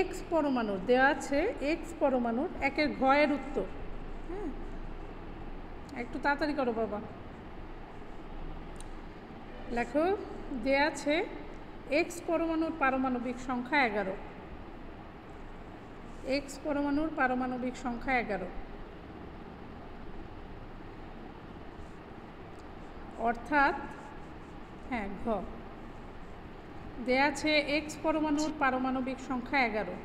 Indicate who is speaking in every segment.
Speaker 1: X পরমাণুর দেওয়া আছে এক্স পরমাণুর একের ঘয়ের উত্তর। হ্যাঁ, একটু তাড়াতাড়ি করো বাবা। লেখো, দেওয়া আছে এক্স পরমাণুর পারমাণবিক সংখ্যা 11। এক্স পরমাণুর পারমাণবিক সংখ্যা 11, অর্থাৎ হ্যাঁ ঘ, দেয়া আছে এক্স পরমাণুর পারমাণবিক সংখ্যা 11,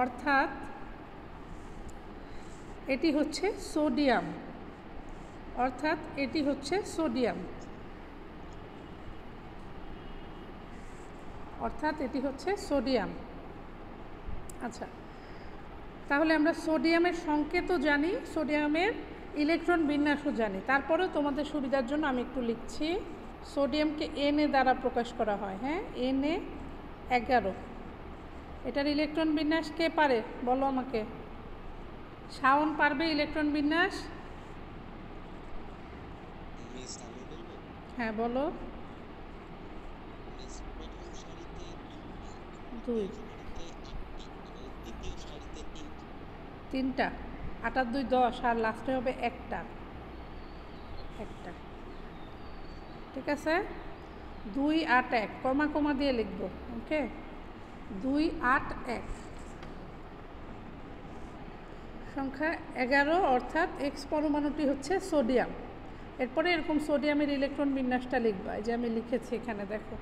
Speaker 1: অর্থাৎ এটি হচ্ছে সোডিয়াম, অর্থাৎ এটি হচ্ছে সোডিয়াম, অর্থাৎ এটি হচ্ছে সোডিয়াম। আচ্ছা, তাহলে আমরা সোডিয়ামের সংকেতও জানি, সোডিয়ামের ইলেকট্রন বিন্যাসও জানি। তারপরেও তোমাদের সুবিধার জন্য আমি একটু লিখছি, সোডিয়ামকে Na দ্বারা প্রকাশ করা হয়। হ্যাঁ, Na11। এটার ইলেকট্রন বিন্যাস কে পারে বলো আমাকে? শাওন পারবে ইলেকট্রন বিন্যাস? হ্যাঁ বলো। 2, 3টা, 8 আর 2 10, আর লাস্টে হবে একটা। ঠিক আছে, 2 8 1, কমা কমা দিয়ে লিখবো। ওকে, 2 8 1, সংখ্যা 11, অর্থাৎ এক্স পরমাণুটি হচ্ছে সোডিয়াম। এরপরে এরকম সোডিয়ামের ইলেকট্রন বিন্যাসটা লিখবা, এই যে আমি লিখেছি এখানে দেখো।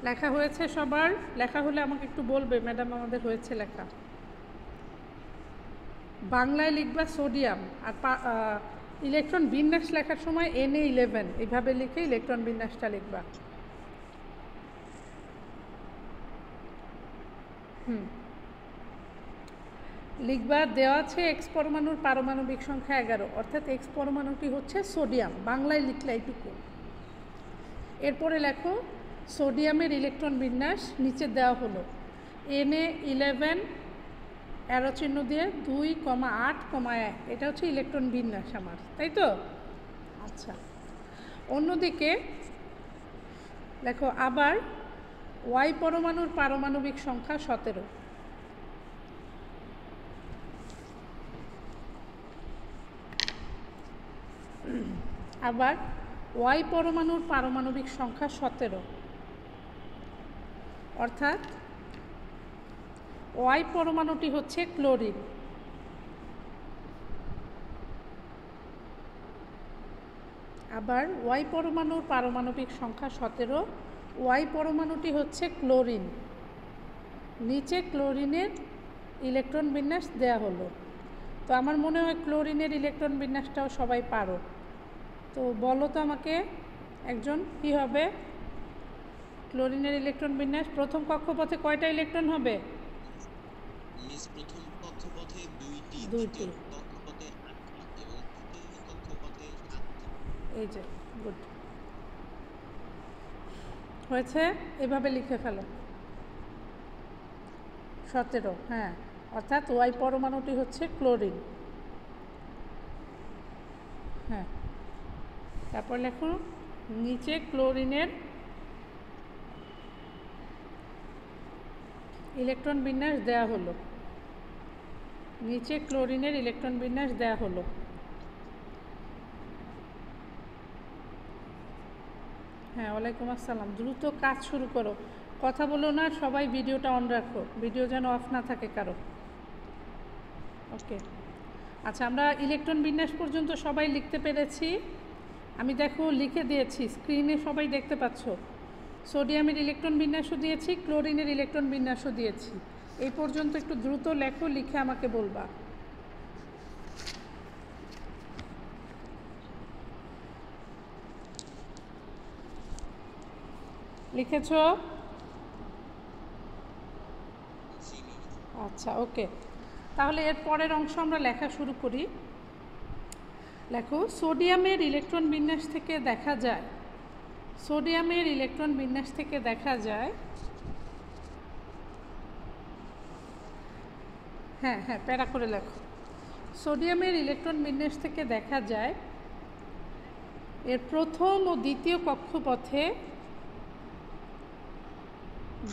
Speaker 1: লেখা হয়েছে সবার? লেখা হলে আমাকে একটু বলবে ম্যাডাম আমাদের হয়েছে লেখা। বাংলায় লিখবা সোডিয়াম, আর ইলেকট্রন বিন্যাস লেখার সময় Na11 এইভাবে লিখে ইলেকট্রন বিন্যাসটা লিখবা। লিখবা, দেওয়া আছে এক্স পরমাণুর পারমাণবিক সংখ্যা 11, অর্থাৎ এক্স পরমাণুটি হচ্ছে সোডিয়াম। বাংলায় লিখলে এইটুকু। এরপরে লেখো সোডিয়ামের ইলেকট্রন বিন্যাস নিচে দেওয়া হলো, Na11 অ্যারো চিহ্ন দিয়ে 2, 8, 1। এটা হচ্ছে ইলেকট্রন বিন্যাস আমার, তাই তো? আচ্ছা, অন্যদিকে লেখো আবার ওয়াই পরমাণুর পারমাণবিক সংখ্যা 17। আবার ওয়াই পরমাণুর পারমাণবিক সংখ্যা 17, অর্থাৎ ওয়াই পরমাণুটি হচ্ছে ক্লোরিন। আবার ওয়াই পরমাণুর পারমাণবিক সংখ্যা 17, ওয়াই পরমাণুটি হচ্ছে ক্লোরিন। নিচে ক্লোরিনের ইলেকট্রন বিন্যাস দেয়া হলো। তো আমার মনে হয় ক্লোরিনের ইলেকট্রন বিন্যাসটাও সবাই পারো। তো বলো তো আমাকে একজন, কি হবে ক্লোরিনের ইলেকট্রন বিন্যাস? প্রথম কক্ষপথে কয়টা ইলেকট্রন হবে?
Speaker 2: প্রথম কক্ষপথে 2টি,
Speaker 1: দুইটি।
Speaker 2: কক্ষপথে 8টি এবং তৃতীয় কক্ষপথে 7টি।
Speaker 1: এই যে গুড হয়েছে, এভাবে লিখে ফেলো 17। হ্যাঁ, অর্থাৎ ওয়াই পরমাণুটি হচ্ছে ক্লোরিন। হ্যাঁ, তারপর লেখো নিচে ক্লোরিনের ইলেকট্রন বিন্যাস দেয়া হলো। নিচে ক্লোরিনের ইলেকট্রন বিন্যাস দেয়া হলো। হ্যাঁ, ওয়ালাইকুম আসসালাম। দ্রুত কাজ শুরু করো, কথা বলো না, সবাই ভিডিওটা অন রাখো, ভিডিও যেন অফ না থাকে কারো। ওকে, আচ্ছা, আমরা ইলেকট্রন বিন্যাস পর্যন্ত সবাই লিখতে পেরেছি। আমি দেখো লিখে দিয়েছি, স্ক্রিনে সবাই দেখতে পাচ্ছ। সোডিয়ামের ইলেকট্রন বিন্যাসও দিয়েছি, ক্লোরিনের ইলেকট্রন বিন্যাসও দিয়েছি। এই পর্যন্ত একটু দ্রুত লেখো, লিখে আমাকে বলবা। লিখেছ? আচ্ছা, ওকে, তাহলে এর পরের অংশ আমরা লেখা শুরু করি। লেখো, সোডিয়ামের ইলেকট্রন বিন্যাস থেকে দেখা যায়, সোডিয়ামের ইলেকট্রন বিন্যাস থেকে দেখা যায় হ্যাঁ হ্যাঁ, প্যারা করে লেখো। সোডিয়ামের ইলেকট্রন বিন্যাস থেকে দেখা যায় এর প্রথম ও দ্বিতীয় কক্ষপথে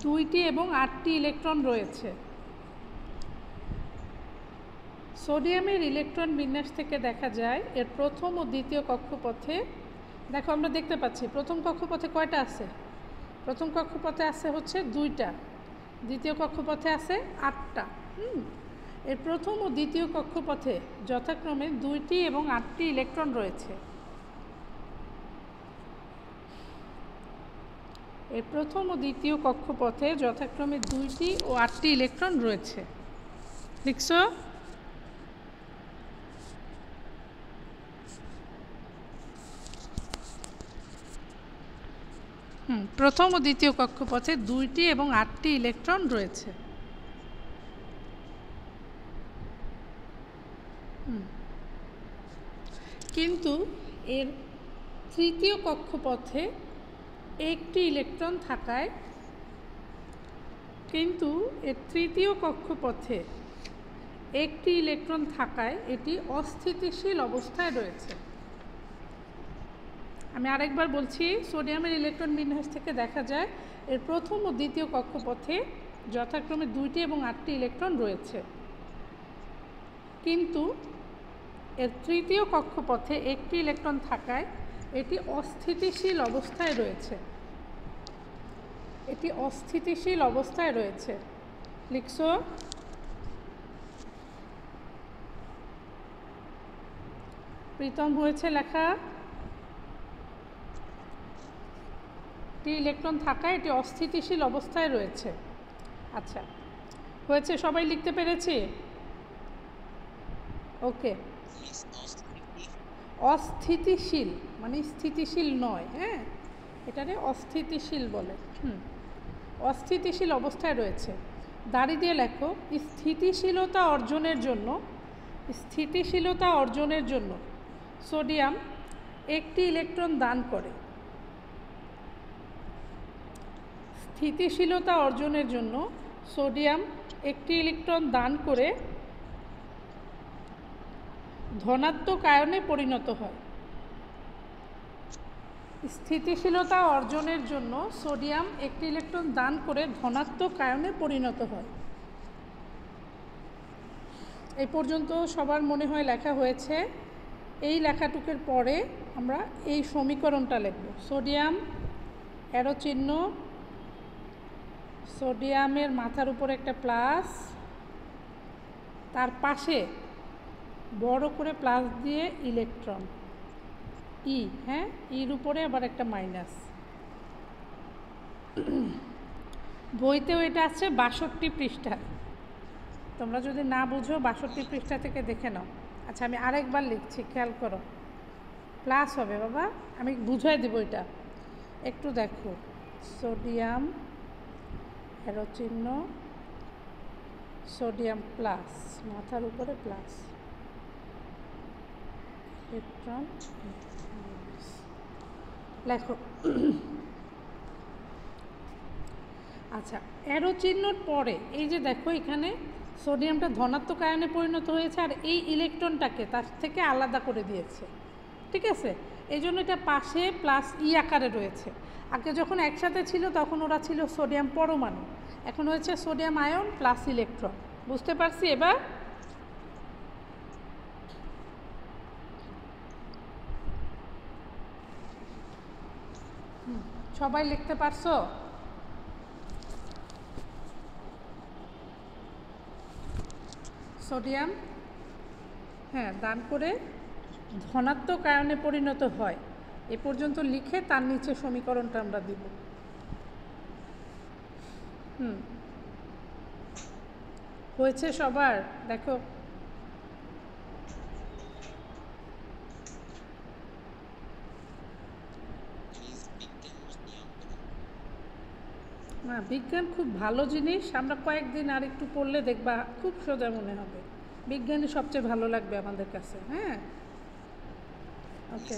Speaker 1: 2টি এবং 8টি ইলেকট্রন রয়েছে। সোডিয়ামের ইলেকট্রন বিন্যাস থেকে দেখা যায় এর প্রথম ও দ্বিতীয় কক্ষপথে, দেখো আমরা দেখতে পাচ্ছি প্রথম কক্ষপথে কয়টা আছে? প্রথম কক্ষপথে আছে হচ্ছে 2টা, দ্বিতীয় কক্ষপথে আছে 8টা। এর প্রথম ও দ্বিতীয় কক্ষপথে যথাক্রমে 2টি এবং 8টি ইলেকট্রন রয়েছে। এর প্রথম ও দ্বিতীয় কক্ষপথে যথাক্রমে 2টি ও 8টি ইলেকট্রন রয়েছে। লিখছো? প্রথম ও দ্বিতীয় কক্ষপথে 2টি এবং 8টি ইলেকট্রন রয়েছে। কিন্তু এর তৃতীয় কক্ষপথে একটি ইলেকট্রন থাকায় এটি অস্থিতিশীল অবস্থায় রয়েছে। আমি আরেকবার বলছি, সোডিয়ামের ইলেকট্রন বিন্যাস থেকে দেখা যায় এর প্রথম ও দ্বিতীয় কক্ষপথে যথাক্রমে 2টি এবং 8টি ইলেকট্রন রয়েছে, কিন্তু এর তৃতীয় কক্ষপথে একটি ইলেকট্রন থাকায় এটি অস্থিতিশীল অবস্থায় রয়েছে। লিখছো? প্রীতম হয়েছে লেখা? একটি ইলেকট্রন থাকায় এটি অস্থিতিশীল অবস্থায় রয়েছে। আচ্ছা, হয়েছে? সবাই লিখতে পেরেছি? ওকে। অস্থিতিশীল মানে স্থিতিশীল নয়, হ্যাঁ, এটারে অস্থিতিশীল বলে। অস্থিতিশীল অবস্থায় রয়েছে। দাড়ি দিয়ে লেখো, স্থিতিশীলতা অর্জনের জন্য সোডিয়াম একটি ইলেকট্রন দান করে। স্থিতিশীলতা অর্জনের জন্য সোডিয়াম একটি ইলেকট্রন দান করে ধনাত্মক আয়নে পরিণত হয়। স্থিতিশীলতা অর্জনের জন্য সোডিয়াম একটি ইলেকট্রন দান করে ধনাত্মক আয়নে পরিণত হয়। এই পর্যন্ত সবার মনে হয় লেখা হয়েছে। এই লেখাটুকুর পরে আমরা এই সমীকরণটা লিখব। সোডিয়াম অ্যারো চিহ্ন, সোডিয়ামের মাথার উপরে একটা প্লাস, তার পাশে বড় করে প্লাস দিয়ে ইলেকট্রন ই, হ্যাঁ, ইর উপরে আবার একটা মাইনাস। বইতেও এটা আছে 62 পৃষ্ঠা। তোমরা যদি না বুঝো 62 পৃষ্ঠা থেকে দেখে নাও। আচ্ছা, আমি আরেকবার লিখছি, খেয়াল করো। প্লাস হবে বাবা, আমি বুঝাই দেব এটা, একটু দেখো। সোডিয়াম অ্যারো চিহ্ন, সোডিয়াম প্লাস, মাথার উপরে প্লাস, ইলেকট্রন লেখো। আচ্ছা, অ্যারো চিহ্নর পরে এই যে দেখো এখানে সোডিয়ামটা ধনাত্মক আয়নে পরিণত হয়েছে আর এই ইলেকট্রনটাকে তার থেকে আলাদা করে দিয়েছে, ঠিক আছে? এই জন্য এটা পাশে প্লাস ই আকারে রয়েছে। আগে যখন একসাথে ছিল তখন ওরা ছিল সোডিয়াম পরমাণু, এখন হয়েছে সোডিয়াম আয়ন প্লাস ইলেকট্রন। বুঝতে পারছি এবার? সবাই লিখতে পারছো? সোডিয়াম হ্যাঁ দান করে ধনাত্মক আয়নে পরিণত হয়। এ পর্যন্ত লিখে তার নিচে সমীকরণটা আমরা দিব। হয়েছে সবার? দেখো, না, বিজ্ঞান খুব ভালো জিনিস। আমরা কয়েকদিন আর একটু পড়লে দেখবা খুব সোজা মনে হবে। বিজ্ঞানই সবচেয়ে ভালো লাগবে আমাদের কাছে। হ্যাঁ, ওকে।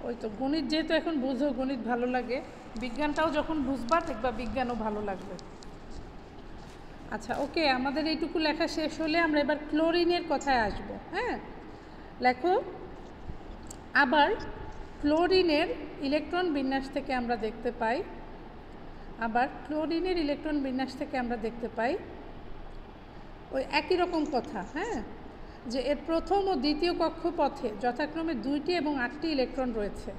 Speaker 1: ওই তো গণিত যেহেতু এখন বুঝো, গণিত ভালো লাগে, বিজ্ঞানটাও যখন বুঝবা দেখবা বিজ্ঞানও ভালো লাগবে। আচ্ছা ওকে, আমাদের এইটুকু লেখা শেষ হলে আমরা এবার ক্লোরিনের কথায় আসব। হ্যাঁ, লেখো। আবার ক্লোরিনের ইলেকট্রন বিন্যাস থেকে আমরা দেখতে পাই ওই একই রকম কথা। হ্যাঁ, যে এর প্রথম ও দ্বিতীয় কক্ষপথে যথাক্রমে 2টি এবং 8টি ইলেকট্রন রয়েছে।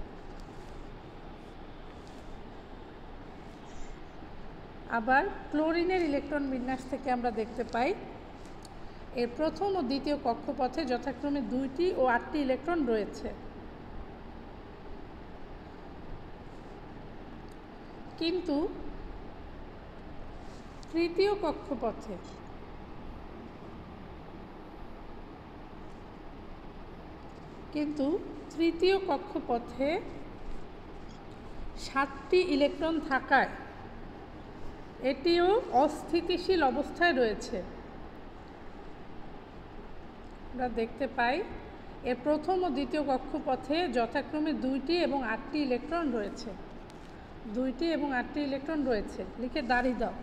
Speaker 1: আবার ক্লোরিনের ইলেকট্রন বিন্যাস থেকে আমরা দেখতে পাই এর প্রথম ও দ্বিতীয় কক্ষপথে যথাক্রমে 2টি ও 8টি ইলেকট্রন রয়েছে। কিন্তু তৃতীয় কক্ষপথে তৃতীয় কক্ষপথে 7টি ইলেকট্রন থাকায় এটিও অস্থিতিশীল অবস্থায় রয়েছে। আমরা দেখতে পাই এর প্রথম ও দ্বিতীয় কক্ষপথে যথাক্রমে 2টি এবং 8টি ইলেকট্রন রয়েছে। 2টি এবং 8টি ইলেকট্রন রয়েছে, লিখে দাড়ি দাও।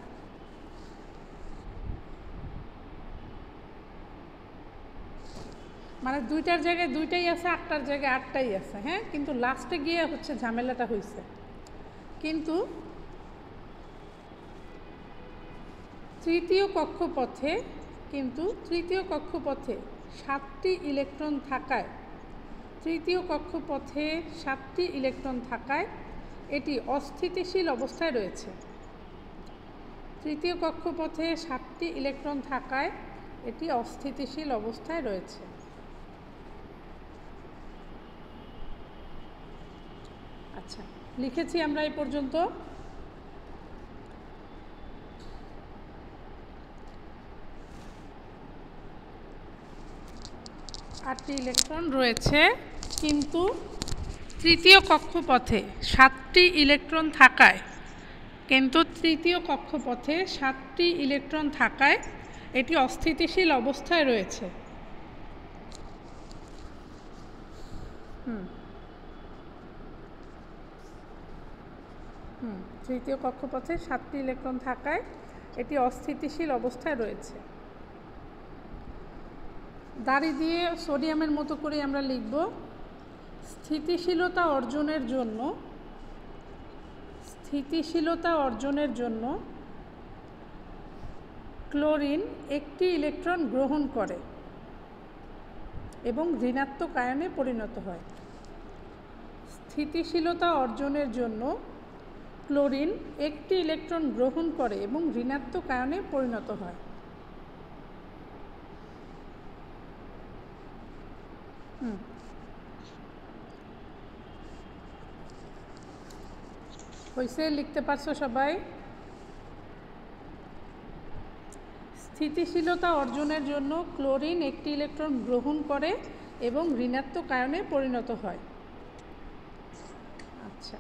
Speaker 1: মানে 2টার জায়গায় 2টাই আছে, 8টার জায়গায় 8টাই আছে। হ্যাঁ, কিন্তু লাস্টে গিয়ে হচ্ছে ঝামেলাটা হয়েছে। কিন্তু তৃতীয় কক্ষপথে 7টি ইলেকট্রন থাকায় এটি অস্থিতিশীল অবস্থায় রয়েছে। তৃতীয় কক্ষপথে 7টি ইলেকট্রন থাকায় এটি অস্থিতিশীল অবস্থায় রয়েছে। আচ্ছা, লিখেছি আমরা এই পর্যন্ত। আটটি ইলেকট্রন রয়েছে, কিন্তু তৃতীয় কক্ষপথে 7টি ইলেকট্রন থাকায় এটি অস্থিতিশীল অবস্থায় রয়েছে। তৃতীয় কক্ষপথে 7টি ইলেকট্রন থাকায় এটি অস্থিতিশীল অবস্থায় রয়েছে। দাড়ি দিয়ে সোডিয়ামের মতো করে আমরা লিখব, স্থিতিশীলতা অর্জনের জন্য ক্লোরিন একটি ইলেকট্রন গ্রহণ করে এবং ঋণাত্মক আয়নে পরিণত হয়। স্থিতিশীলতা অর্জনের জন্য ক্লোরিন একটি ইলেকট্রন গ্রহণ করে এবং ঋণাত্মক আয়নে পরিণত হয়। হয়েছে, লিখতে পারছো সবাই? স্থিতিশীলতা অর্জনের জন্য ক্লোরিন একটি ইলেকট্রন গ্রহণ করে এবং ঋণাত্মক আয়নে পরিণত হয়। আচ্ছা,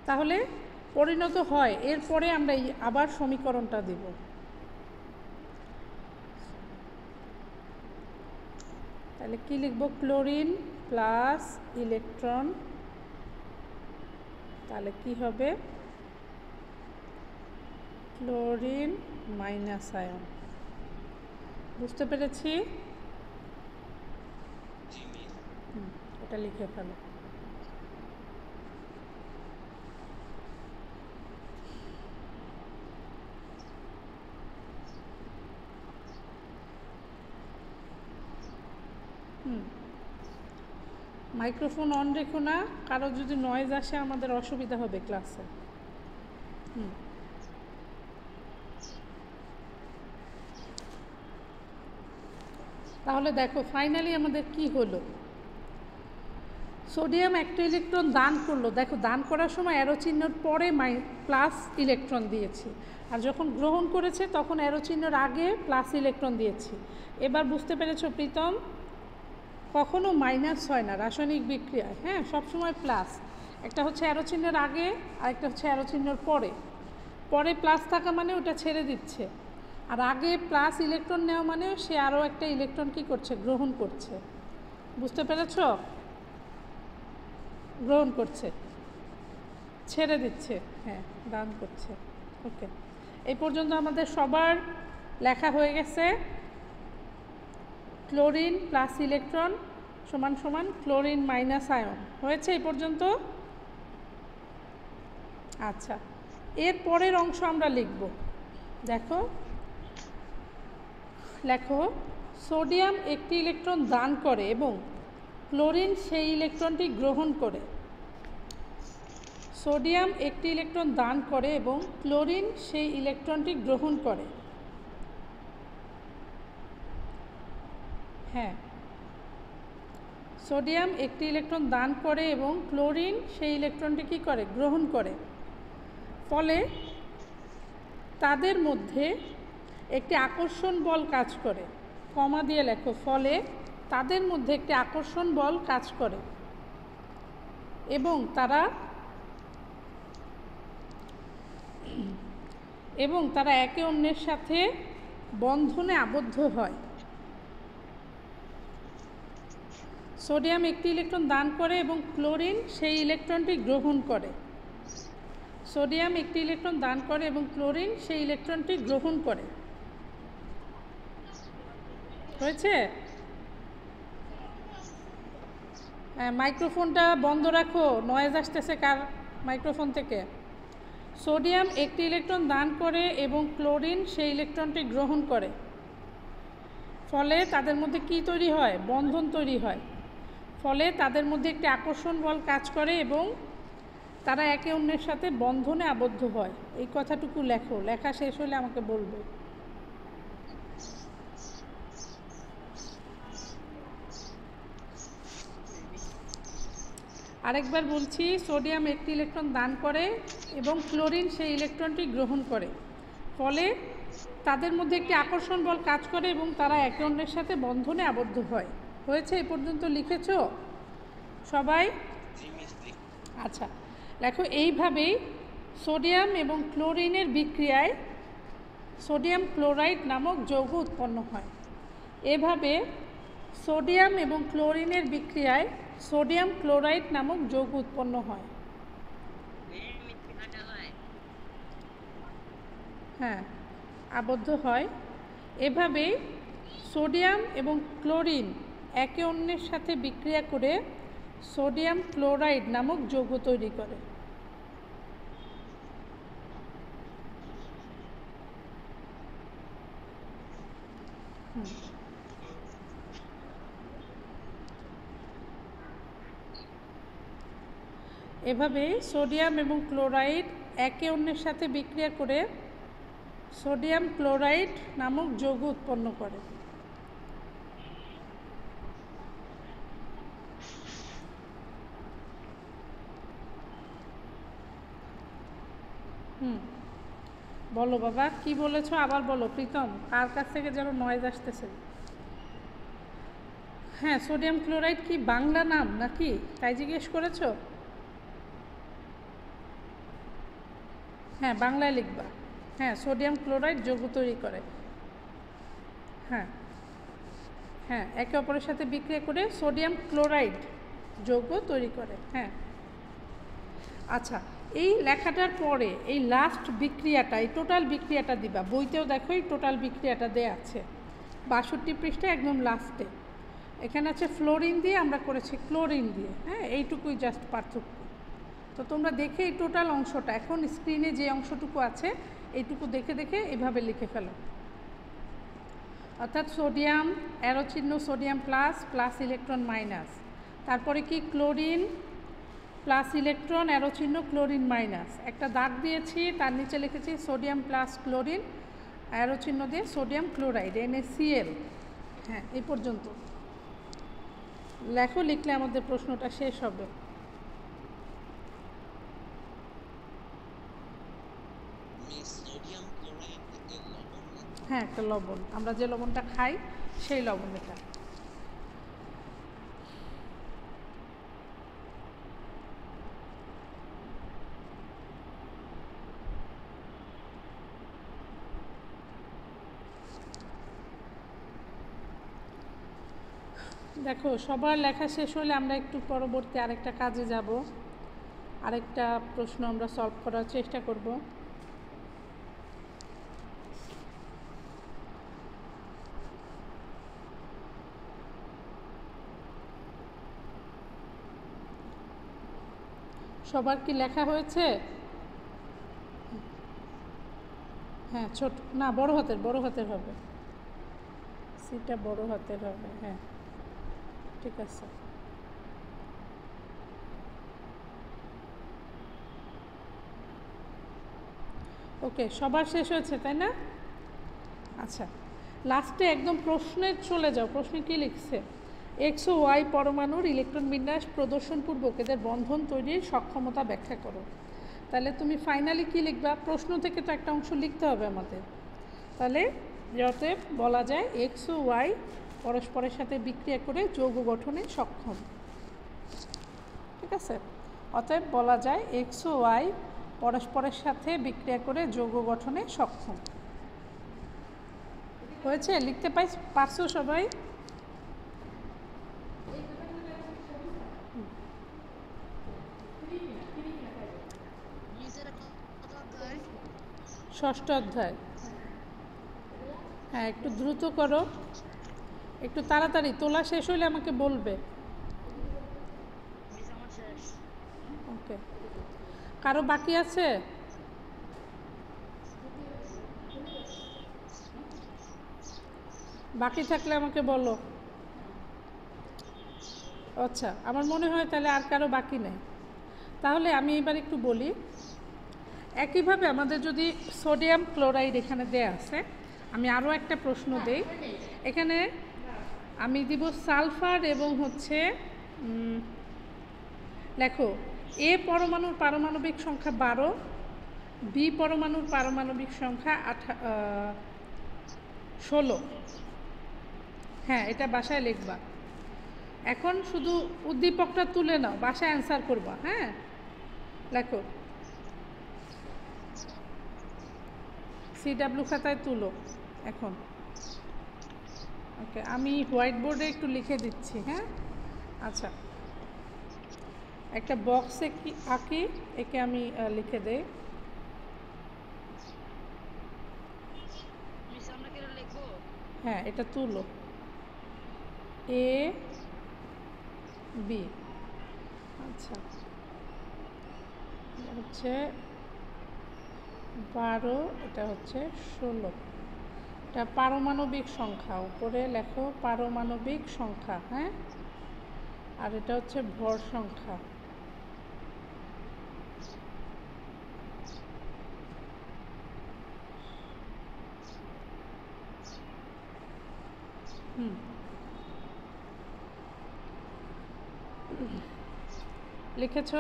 Speaker 1: তাহলে পরিণত হয়, এরপরে আমরা আবার সমীকরণটা দেব। তাহলে কি লিখব? ক্লোরিন প্লাস ইলেকট্রন, তাহলে কি হবে? Chlorine minus ion. বুঝতে পেরেছি? এটা লিখে ফেলো। মাইক্রোফোন অন রেখো না, কারো যদি নয়েজ আসে আমাদের অসুবিধা হবে ক্লাসে। তাহলে দেখো ফাইনালি আমাদের কি হলো। সোডিয়াম একটা ইলেকট্রন দান করলো। দেখো, দান করার সময় অ্যারো চিহ্নর পরে প্লাস ইলেকট্রন দিয়েছি, আর যখন গ্রহণ করেছে তখন অ্যারো চিহ্নর আগে প্লাস ইলেকট্রন দিয়েছি। এবার বুঝতে পেরেছো প্রীতম? কখনো মাইনাস হয় না রাসায়নিক বিক্রিয়ায়। হ্যাঁ, সবসময় প্লাস। একটা হচ্ছে অ্যারো চিহ্নের আগে, আর একটা হচ্ছে অ্যারো চিহ্নের পরে। পরে প্লাস থাকা মানে ওটা ছেড়ে দিচ্ছে, আর আগে প্লাস ইলেকট্রন নেওয়া মানে সে আরও একটা ইলেকট্রন কী করছে? গ্রহণ করছে। বুঝতে পেরেছ? গ্রহণ করছে, ছেড়ে দিচ্ছে, হ্যাঁ, দান করছে। ওকে, এই পর্যন্ত আমাদের সবার লেখা হয়ে গেছে। ক্লোরিন প্লাস ইলেকট্রন সমান সমান ক্লোরিন মাইনাস আয়ন হয়েছে এই পর্যন্ত। আচ্ছা, এর পরের অংশ আমরা লিখব। দেখো, লেখো সোডিয়াম একটি ইলেকট্রন দান করে এবং ক্লোরিন সেই ইলেকট্রনটি গ্রহণ করে। সোডিয়াম একটি ইলেকট্রন দান করে এবং ক্লোরিন সেই ইলেকট্রনটি গ্রহণ করে। হ্যাঁ, সোডিয়াম একটি ইলেকট্রন দান করে এবং ক্লোরিন সেই ইলেকট্রনটি কী করে? গ্রহণ করে। ফলে তাদের মধ্যে একটি আকর্ষণ বল কাজ করে। কমা দিয়ে লেখো, ফলে তাদের মধ্যে একটি আকর্ষণ বল কাজ করে এবং তারা একে অন্যের সাথে বন্ধনে আবদ্ধ হয়। সোডিয়াম একটি ইলেকট্রন দান করে এবং ক্লোরিন সেই ইলেকট্রনটি গ্রহণ করে। সোডিয়াম একটি ইলেকট্রন দান করে এবং ক্লোরিন সেই ইলেকট্রনটি গ্রহণ করে। হয়েছে? মাইক্রোফোনটা বন্ধ রাখো, নয়েজ আসতেছে কার মাইক্রোফোন থেকে। সোডিয়াম একটি ইলেকট্রন দান করে এবং ক্লোরিন সেই ইলেকট্রনটি গ্রহণ করে। ফলে তাদের মধ্যে কি তৈরি হয়? বন্ধন তৈরি হয়। ফলে তাদের মধ্যে একটি আকর্ষণ বল কাজ করে এবং তারা একে অন্যের সাথে বন্ধনে আবদ্ধ হয়। এই কথাটুকু লেখো, লেখা শেষ হলে আমাকে বলবে। আরেকবার বলছি, সোডিয়াম একটি ইলেকট্রন দান করে এবং ক্লোরিন সেই ইলেকট্রনটি গ্রহণ করে। ফলে তাদের মধ্যে একটি আকর্ষণ বল কাজ করে এবং তারা একে অন্যের সাথে বন্ধনে আবদ্ধ হয়। হয়েছে? এই পর্যন্ত লিখেছ সবাই? আচ্ছা, দেখো, এইভাবেই সোডিয়াম এবং ক্লোরিনের বিক্রিয়ায় সোডিয়াম ক্লোরাইড নামক যৌগ উৎপন্ন হয়। এভাবে সোডিয়াম এবং ক্লোরিনের বিক্রিয়ায় সোডিয়াম ক্লোরাইড নামক যৌগ উৎপন্ন হয়। হ্যাঁ, আবদ্ধ হয়। এভাবেই সোডিয়াম এবং ক্লোরিন একে অন্যের সাথে বিক্রিয়া করে সোডিয়াম ক্লোরাইড নামক যৌগ তৈরি করে। এভাবে সোডিয়াম এবং ক্লোরাইড একে অন্যের সাথে বিক্রিয়া করে সোডিয়াম ক্লোরাইড নামক যৌগ উৎপন্ন করে। বলো বাবা, কি বলেছো আবার বলো। প্রীতম, কার কাছ থেকে যেন নয়েজ আসতেছে। হ্যাঁ, সোডিয়াম ক্লোরাইড কি বাংলা নাম নাকি, তাই জিজ্ঞেস করেছো? হ্যাঁ, বাংলায় লিখবা। হ্যাঁ, সোডিয়াম ক্লোরাইড যৌগ তৈরি করে। হ্যাঁ হ্যাঁ, একে অপরের সাথে বিক্রিয়া করে সোডিয়াম ক্লোরাইড যৌগ তৈরি করে। হ্যাঁ, আচ্ছা, এই লেখাটার পরে এই লাস্ট বিক্রিয়াটা, এই টোটাল বিক্রিয়াটা দিবা। বইতেও দেখো এই টোটাল বিক্রিয়াটা দেয়া আছে 62 পৃষ্ঠায় একদম লাস্টে। এখানে আছে ফ্লোরিন দিয়ে, আমরা করেছি ক্লোরিন দিয়ে। হ্যাঁ, এইটুকুই জাস্ট পার্থক্য। তো তোমরা দেখে এই টোটাল অংশটা, এখন স্ক্রিনে যে অংশটুকু আছে এইটুকু দেখে দেখে এভাবে লিখে ফেলো। অর্থাৎ সোডিয়াম অ্যারো চিহ্ন, sodium plus, plus electron minus, তারপরে কি ক্লোরিন প্লাস ইলেকট্রন অ্যারো চিহ্ন, ক্লোরিন মাইনাস, একটা দাগ দিয়েছি, তার নিচে লিখেছি সোডিয়াম প্লাস ক্লোরিন অ্যারো চিহ্ন দিয়ে সোডিয়াম ক্লোরাইড NaCl। হ্যাঁ, এই পর্যন্ত লেখো, লিখলে আমাদের প্রশ্নটা শেষ হবে। হ্যাঁ, একটা লবণ, আমরা যে লবণটা খাই সেই লবণ এটা। দেখো, সবার লেখা শেষ হলে আমরা একটু পরবর্তী আরেকটা কাজে যাব, আরেকটা প্রশ্ন আমরা সলভ করার চেষ্টা করব। সবার কি লেখা হয়েছে? হ্যাঁ, ছোট না, বড় হাতের হবে, সিটা বড় হাতের হবে। হ্যাঁ, ঠিক আছে। ওকে, সবার শেষ হয়েছে তাই না? আচ্ছা, লাস্টে একদম প্রশ্নে চলে যাও। প্রশ্নে কী লিখছে? এক্স ও ওয়াই পরমাণুর ইলেকট্রন বিন্যাস প্রদর্শনপূর্বক এদের বন্ধন তৈরির সক্ষমতা ব্যাখ্যা করো। তাহলে তুমি ফাইনালি কী লিখবা? প্রশ্ন থেকে তো একটা অংশ লিখতে হবে আমাদের। তাহলে যাতে বলা যায় এক্স ও ওয়াই পরস্পরের সাথে বিক্রিয়া করে যৌগ গঠনে সক্ষম। ঠিক আছে, অতএব বলা যায় এক্স ও ওয়াই পরস্পরের সাথে বিক্রিয়া করে যৌগ গঠনে সক্ষম। হয়েছে? লিখতে পারছো সবাই? ষষ্ঠ অধ্যায়। হ্যাঁ, একটু দ্রুত করো, একটু তাড়াতাড়ি। তোলা শেষ হইলে আমাকে বলবে। ওকে, কারো বাকি আছে? বাকি থাকলে আমাকে বলো। আচ্ছা, আমার মনে হয় তাহলে আর কারো বাকি নেই। তাহলে আমি এবার একটু বলি। একইভাবে আমাদের যদি সোডিয়াম ক্লোরাইড এখানে দেয়া আছে, আমি আরও একটা প্রশ্ন দেই। এখানে আমি দিব সালফার এবং হচ্ছে লেখো এ পরমাণুর পারমাণবিক সংখ্যা 12, বি পরমাণুর পারমাণবিক সংখ্যা 16। হ্যাঁ, এটা বাসায় লিখবা। এখন শুধু উদ্দীপকটা তুলে নাও, বাসায় অ্যান্সার করবা। হ্যাঁ, লেখো সিডাব্লিউ খাতায় তুলো এখন। ওকে, আমি হোয়াইট বোর্ডে একটু লিখে দিচ্ছি। হ্যাঁ, আচ্ছা, একটা বক্সে কি আঁকি, একে আমি লিখে দেই। হ্যাঁ, এটা তুলো, এ বি। আচ্ছা, হচ্ছে 12, এটা হচ্ছে 16। এটা পারমাণবিক সংখ্যা, উপরে লেখো পারমাণবিক সংখ্যা। হ্যাঁ, আর এটা হচ্ছে ভর সংখ্যা। লিখেছ?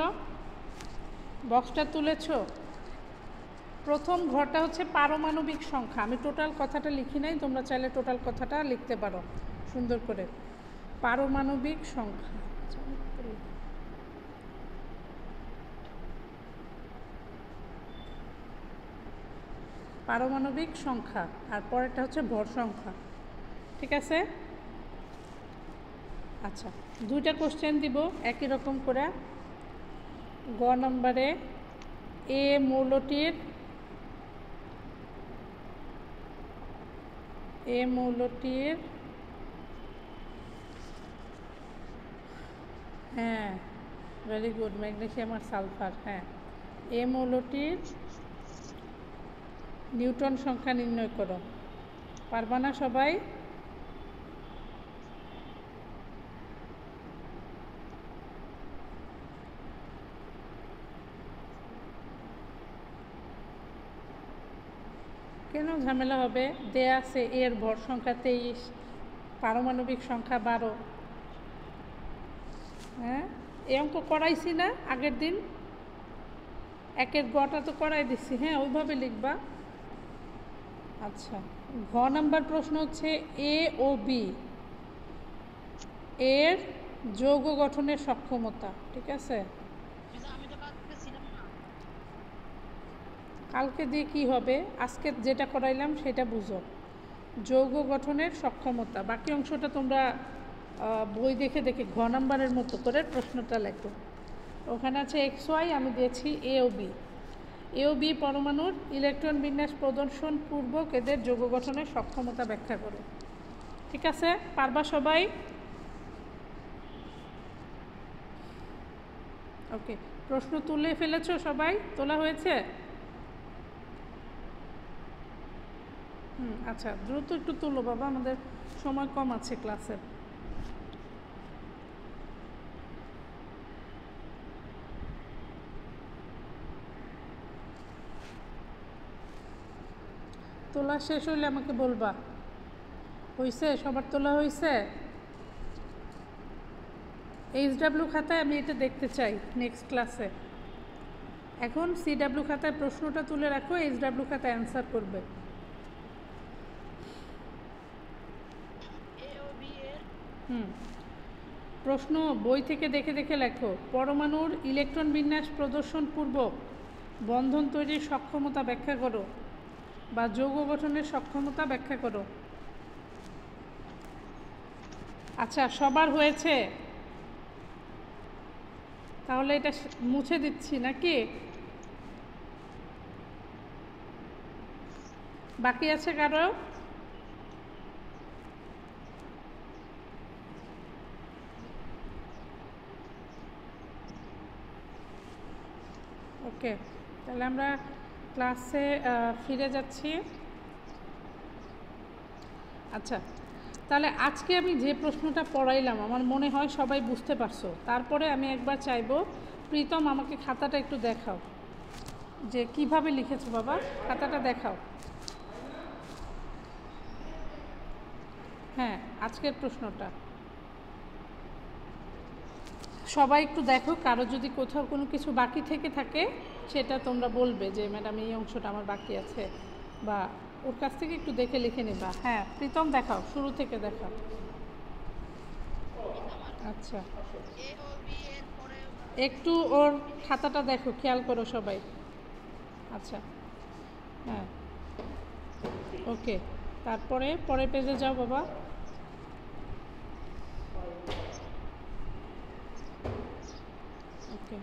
Speaker 1: বক্সটা তুলেছ? প্রথম ঘরটা হচ্ছে পারমাণবিক সংখ্যা। আমি টোটাল কথাটা লিখি নাই, তোমরা চাইলে টোটাল কথাটা লিখতে পারো সুন্দর করে। পারমাণবিক সংখ্যা, পারমাণবিক সংখ্যা, আর পরেরটা হচ্ছে ভর সংখ্যা। ঠিক আছে? আচ্ছা, দুইটা কোশ্চেন দিব একই রকম করে। গ নম্বরে এ মৌলটির হ্যাঁ, ভেরি গুড, ম্যাগনেসিয়াম আর সালফার। হ্যাঁ, এ মৌলটির নিউটন সংখ্যা নির্ণয় করো। পারবা না সবাই? কেন ঝামেলা হবে? দেয়া আছে এর ভর সংখ্যা 23, পারমাণবিক সংখ্যা 12। হ্যাঁ, এই অঙ্ক করাইছি না আগের দিন? একের গটা তো করাই দিচ্ছি। হ্যাঁ, ওইভাবে লিখবা। আচ্ছা, ঘ নাম্বার প্রশ্ন হচ্ছে এ ও বি এর যৌগ গঠনের সক্ষমতা। ঠিক আছে, কালকে দিয়ে কি হবে? আজকে যেটা করাইলাম সেটা বুঝো। যৌগ গঠনের সক্ষমতা, বাকি অংশটা তোমরা বই দেখে দেখে ঘ নাম্বারের মতো করে প্রশ্নটা লেখো। ওখানে আছে এক্স ওয়াই, আমি দিয়েছি এ ও বি। এ ও বি পরমাণুর ইলেকট্রন বিন্যাস প্রদর্শন পূর্বক এদের যৌগ গঠনের সক্ষমতা ব্যাখ্যা করো। ঠিক আছে, পারবা সবাই? ওকে, প্রশ্ন তুলে ফেলেছো সবাই? তোলা হয়েছে? আচ্ছা, দ্রুত একটু তুলো বাবা, আমাদের সময় কম আছে ক্লাসে। তোলা শেষ হইলে আমাকে বলবা। হয়েছে? সবার তোলা হয়েছে? HW খাতায় আমি এটা দেখতে চাই নেক্সট ক্লাসে। এখন CW খাতায় প্রশ্নটা তুলে রাখো, HW খাতায় অ্যান্সার করবে। প্রশ্ন বই থেকে দেখে দেখে লেখো। পরমাণুর ইলেকট্রন বিন্যাস প্রদর্শন পূর্বক বন্ধন তৈরির সক্ষমতা ব্যাখ্যা করো, বা যৌগ গঠনের সক্ষমতা ব্যাখ্যা করো। আচ্ছা, সবার হয়েছে? তাহলে এটা মুছে দিচ্ছি নাকি? বাকি আছে কারো? ওকে, তাহলে আমরা ক্লাসে ফিরে যাচ্ছি। আচ্ছা, তাহলে আজকে আমি যে প্রশ্নটা পড়াইলাম আমার মনে হয় সবাই বুঝতে পারছো। তারপরে আমি একবার চাইবো প্রীতম আমাকে খাতাটা একটু দেখাও, যে কিভাবে লিখেছো বাবা, খাতাটা দেখাও। হ্যাঁ, আজকের প্রশ্নটা সবাই একটু দেখো। কারো যদি কোথাও কোনো কিছু বাকি থেকে থাকে সেটা তোমরা বলবে যে ম্যাডাম এই অংশটা আমার বাকি আছে, বা ওর কাছ থেকে একটু দেখে লিখে নেবা। হ্যাঁ প্রীতম, দেখাও, শুরু থেকে দেখাও। আচ্ছা, একটু ওর খাতাটা দেখো, খেয়াল করো সবাই। আচ্ছা, হ্যাঁ, ওকে, তারপরে পরের পেজে যাও বাবা। ওকে,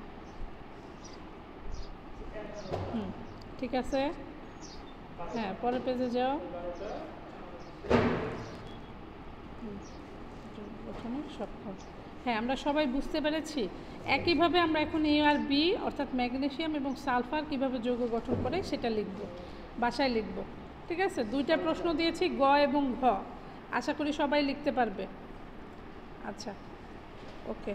Speaker 1: ঠিক আছে। হ্যাঁ, পরের পেজে যাও। গঠনের সক্ষম। হ্যাঁ, আমরা সবাই বুঝতে পেরেছি। একইভাবে আমরা এখন A আর B অর্থাৎ ম্যাগনেসিয়াম এবং সালফার কিভাবে যৌগ গঠন করে সেটা লিখব, বাসায় লিখব। ঠিক আছে, দুইটা প্রশ্ন দিয়েছি, গ এবং ঘ। আশা করি সবাই লিখতে পারবে। আচ্ছা, ওকে।